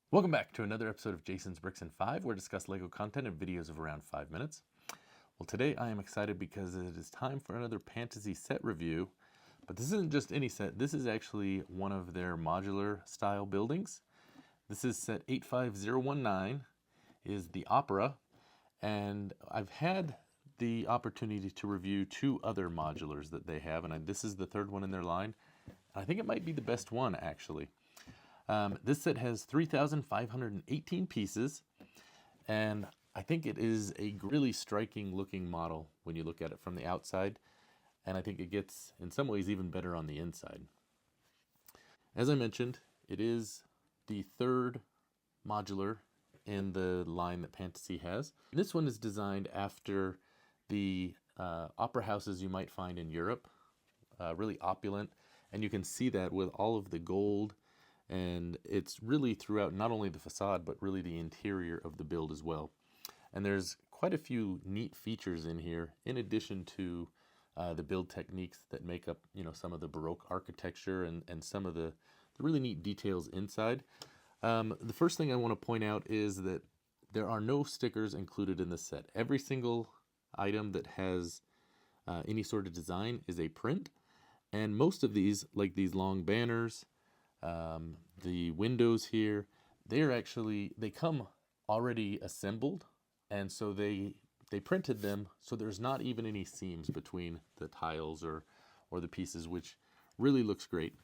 Welcome back to another episode of Jason's Bricks and 5, where we discuss LEGO content in videos of around 5 minutes. Well, today I am excited because it is time for another Pantasy set review, but this isn't just any set, this is actually one of their modular style buildings. This is set 85019, is the Opera, and I've had the opportunity to review two other modulars that they have, and this is the third one in their line. I think it might be the best one, actually. This set has 3,518 pieces, and I think it is a really striking looking model when you look at it from the outside, and I think it gets, in some ways, even better on the inside. As I mentioned, it is the third modular in the line that Pantasy has. This one is designed after the opera houses you might find in Europe, really opulent, and you can see that with all of the gold. And it's really throughout not only the facade, but really the interior of the build as well. And there's quite a few neat features in here, in addition to the build techniques that make up, some of the Baroque architecture and some of the really neat details inside. The first thing I want to point out is that there are no stickers included in this set. Every single item that has any sort of design is a print. And most of these, like these long banners, the windows here, they come already assembled, and so they printed them so there's not even any seams between the tiles or the pieces, which really looks great.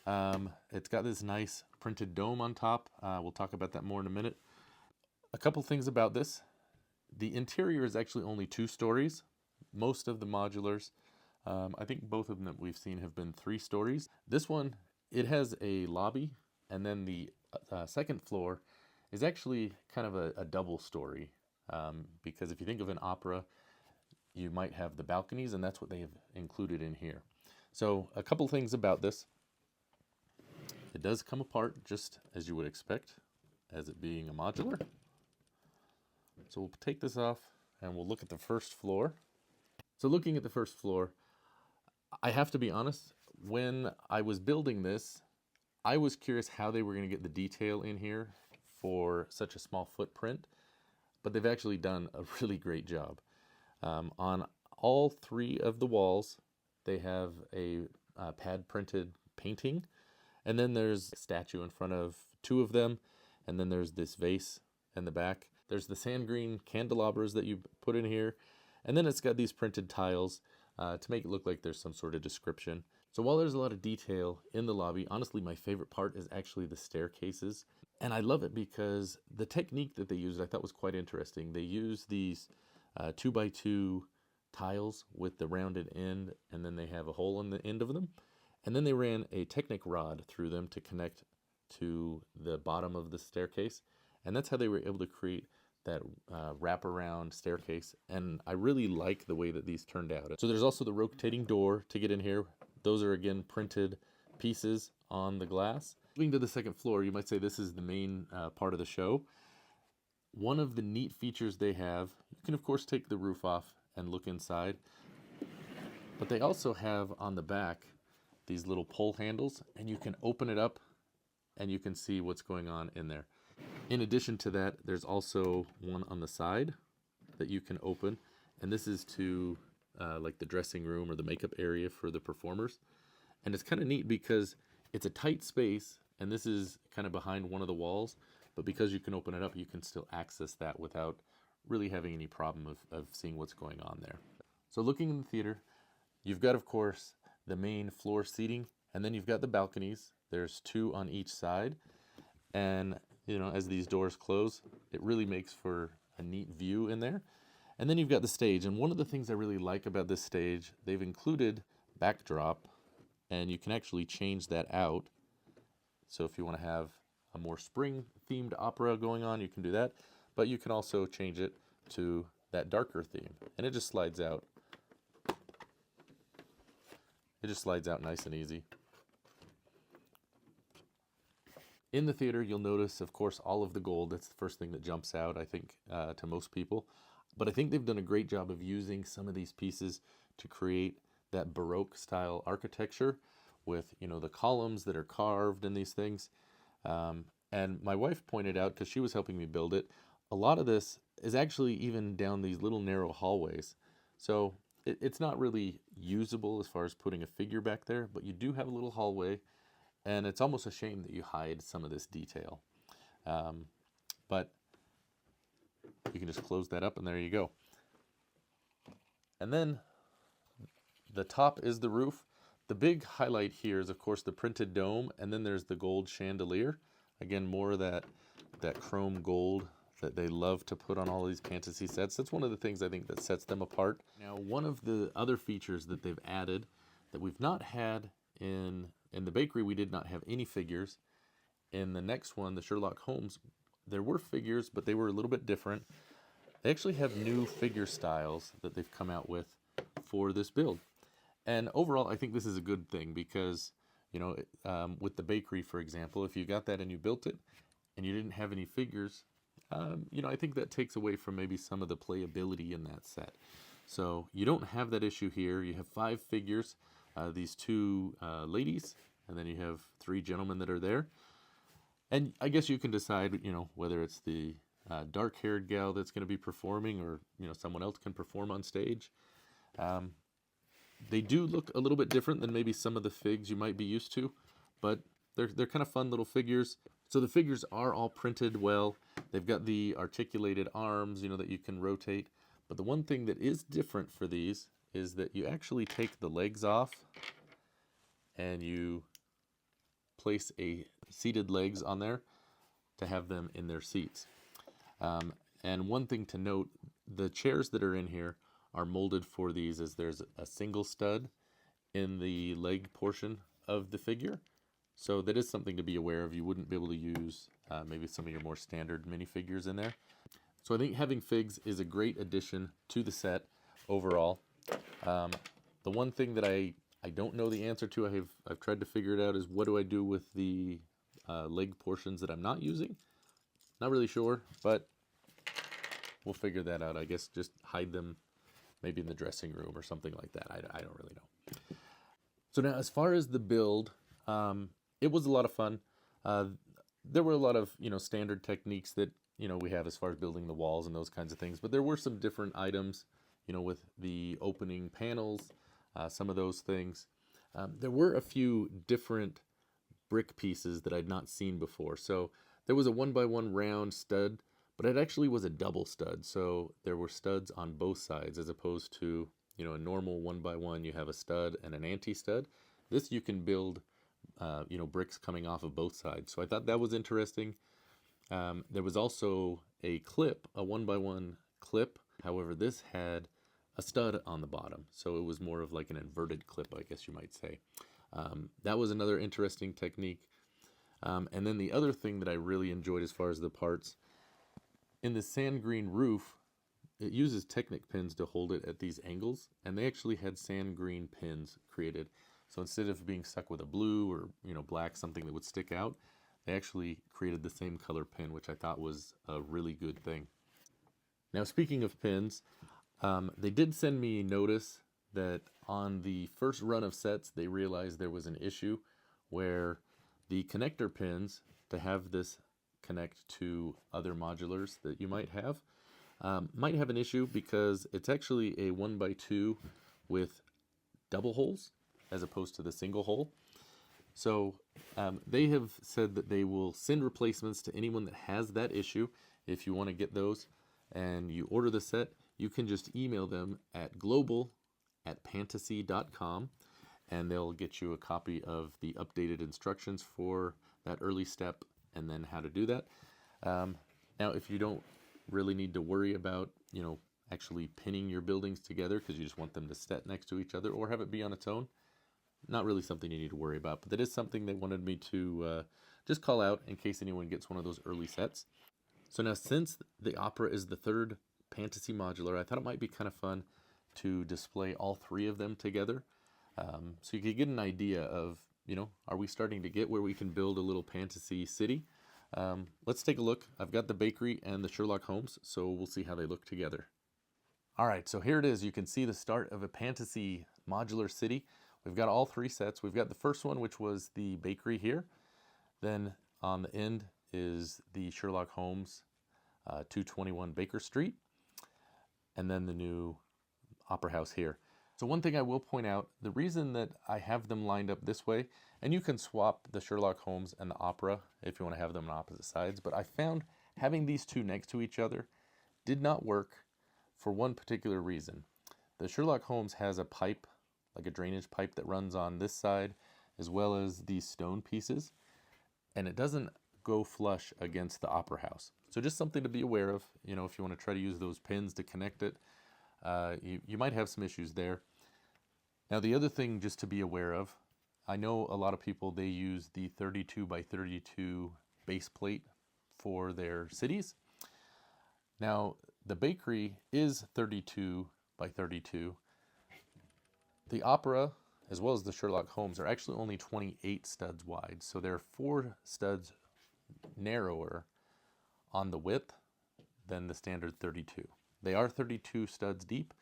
It's got this nice printed dome on top. We'll talk about that more in a minute. A couple things about this. The interior is actually only 2 stories. Most of the modulars, I think both of them that we've seen have been 3 stories. This one, it has a lobby, and then the second floor is actually kind of a double story, because if you think of an opera, you might have the balconies, and that's what they have included in here. So a couple things about this. It does come apart just as you would expect, as it being a modular. So we'll take this off, and we'll look at the first floor. So looking at the first floor, I have to be honest, when I was building this, I was curious how they were going to get the detail in here for such a small footprint, but they've actually done a really great job. On all 3 of the walls, they have a pad printed painting, and then there's a statue in front of 2 of them, and then there's this vase in the back. There's the sand green candelabras that you put in here, and then it's got these printed tiles to make it look like there's some sort of description. So while there's a lot of detail in the lobby, honestly, my favorite part is actually the staircases. And I love it because the technique that they used I thought was quite interesting. They used these 2x2 tiles with the rounded end, and then they have a hole in the end of them. And then they ran a Technic rod through them to connect to the bottom of the staircase. And that's how they were able to create that wraparound staircase, and I really like the way that these turned out. So there's also the rotating door to get in here. Those are again printed pieces on the glass. Moving to the second floor, you might say this is the main part of the show. One of the neat features they have, you can of course take the roof off and look inside, but they also have on the back these little pull handles, and you can open it up and you can see what's going on in there. In addition to that, there's also one on the side that you can open, and this is to like the dressing room or the makeup area for the performers. And it's kind of neat because it's a tight space, and this is kind of behind one of the walls, but because you can open it up, you can still access that without really having any problem of seeing what's going on there. So looking in the theater, you've got, of course, the main floor seating, and then you've got the balconies. There's 2 on each side, and as these doors close, it really makes for a neat view in there. And then you've got the stage. And one of the things I really like about this stage, they've included backdrop, and you can actually change that out. So if you want to have a more spring-themed opera going on, you can do that. But you can also change it to that darker theme. And it just slides out. It just slides out nice and easy. In the theater, you'll notice, of course, all of the gold. That's the first thing that jumps out, I think, to most people. But I think they've done a great job of using some of these pieces to create that Baroque style architecture with, the columns that are carved and these things. And my wife pointed out, because she was helping me build it, a lot of this is actually even down these little narrow hallways. So it's not really usable as far as putting a figure back there, but you do have a little hallway, and it's almost a shame that you hide some of this detail. But you can just close that up, and there you go. And then the top is the roof. The big highlight here is, of course, the printed dome, and then there's the gold chandelier. Again, more of that chrome gold that they love to put on all these fantasy sets. That's one of the things I think that sets them apart. Now, one of the other features that they've added that we've not had in the bakery, we did not have any figures. In the next one, the Sherlock Holmes, there were figures, but they were a little bit different. They actually have new figure styles that they've come out with for this build. And overall, I think this is a good thing because, you know, with the bakery, for example, if you got that and you built it and you didn't have any figures, you know, I think that takes away from maybe some of the playability in that set. So you don't have that issue here. You have 5 figures, these 2 ladies, and then you have 3 gentlemen that are there. And I guess you can decide, you know, whether it's the dark-haired gal that's going to be performing, or, you know, someone else can perform on stage. They do look a little bit different than maybe some of the figs you might be used to, but they're kind of fun little figures. So the figures are all printed well. They've got the articulated arms, you know, that you can rotate. But the one thing that is different for these is that you actually take the legs off and you place a seated legs on there to have them in their seats. And one thing to note, the chairs that are in here are molded for these as there's a single stud in the leg portion of the figure. So that is something to be aware of. You wouldn't be able to use maybe some of your more standard minifigures in there. So I think having figs is a great addition to the set overall. The one thing that I don't know the answer to, I've tried to figure it out, is what do I do with the leg portions that I'm not using? Not really sure, but we'll figure that out. I guess just hide them maybe in the dressing room or something like that. I don't really know. So now, as far as the build, it was a lot of fun. There were a lot of, you know, standard techniques that, you know, we have as far as building the walls and those kinds of things, but there were some different items, you know, with the opening panels, some of those things. There were a few different brick pieces that I'd not seen before. So there was a 1x1 round stud, but it actually was a double stud. So there were studs on both sides, as opposed to, you know, a normal 1x1, you have a stud and an anti-stud. This you can build, you know, bricks coming off of both sides. So I thought that was interesting. There was also a clip, a 1x1 clip. However, this had a stud on the bottom. So it was more of like an inverted clip, I guess you might say. That was another interesting technique. And then the other thing that I really enjoyed as far as the parts, in the sand green roof, it uses Technic pins to hold it at these angles, and they actually had sand green pins created. So instead of being stuck with a blue or, you know, black, something that would stick out, they actually created the same color pin, which I thought was a really good thing. Now, speaking of pins, they did send me a notice that on the first run of sets, they realized there was an issue where the connector pins to have this connect to other modulars that you might have an issue, because it's actually a 1x2 with double holes as opposed to the single hole. So they have said that they will send replacements to anyone that has that issue. If you want to get those and you order the set, you can just email them at global@pantasy.com, and they'll get you a copy of the updated instructions for that early step and then how to do that. Now, if you don't really need to worry about, you know, actually pinning your buildings together because you just want them to set next to each other or have it be on its own, not really something you need to worry about. But that is something they wanted me to just call out in case anyone gets one of those early sets. So now, since the Opera is the third Pantasy modular, I thought it might be kind of fun to display all 3 of them together. So you could get an idea of, you know, are we starting to get where we can build a little fantasy city? Let's take a look. I've got the bakery and the Sherlock Holmes, so we'll see how they look together. All right, so here it is. You can see the start of a fantasy modular city. We've got all 3 sets. We've got the first one, which was the bakery here. Then on the end, is the Sherlock Holmes 221 Baker Street, and then the new Opera House here. So one thing I will point out, the reason that I have them lined up this way, and you can swap the Sherlock Holmes and the Opera if you want to have them on opposite sides, but I found having these two next to each other did not work for one particular reason. The Sherlock Holmes has a pipe, like a drainage pipe that runs on this side, as well as these stone pieces, and it doesn't go flush against the Opera House. So just something to be aware of, you know, if you want to try to use those pins to connect it, you might have some issues there. Now the other thing just to be aware of, I know a lot of people, they use the 32 by 32 base plate for their cities. Now the bakery is 32 by 32. The Opera, as well as the Sherlock Holmes, are actually only 28 studs wide. So they're 4 studs narrower on the width than the standard 32. They are 32 studs deep,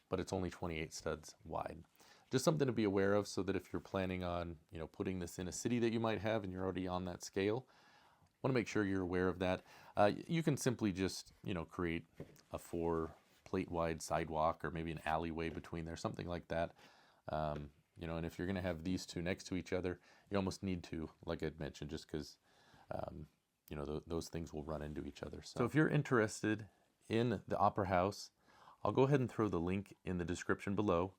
but it's only 28 studs wide. Just something to be aware of, so that if you're planning on, you know, putting this in a city that you might have and you're already on that scale, want to make sure you're aware of that. You can simply just, you know, create a 4 plate wide sidewalk, or maybe an alleyway between there, something like that. You know, and if you're going to have these two next to each other, you almost need to, like I'd mentioned, just because, you know, those things will run into each other. So if you're interested in the Opera House, I'll go ahead and throw the link in the description below.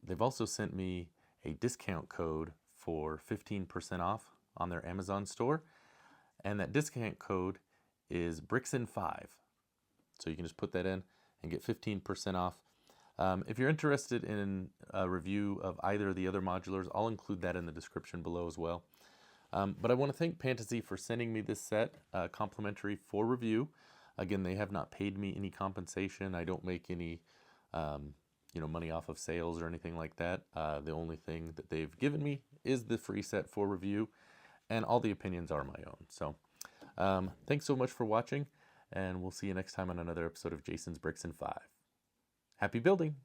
They've also sent me a discount code for 15% off on their Amazon store. And that discount code is Brixen5. So you can just put that in and get 15% off. If you're interested in a review of either of the other modulars, I'll include that in the description below as well. But I want to thank Pantasy for sending me this set complimentary for review. Again, they have not paid me any compensation. I don't make any you know, money off of sales or anything like that. The only thing that they've given me is the free set for review, and all the opinions are my own. So thanks so much for watching, and we'll see you next time on another episode of Jason's Brixen 5. Happy building!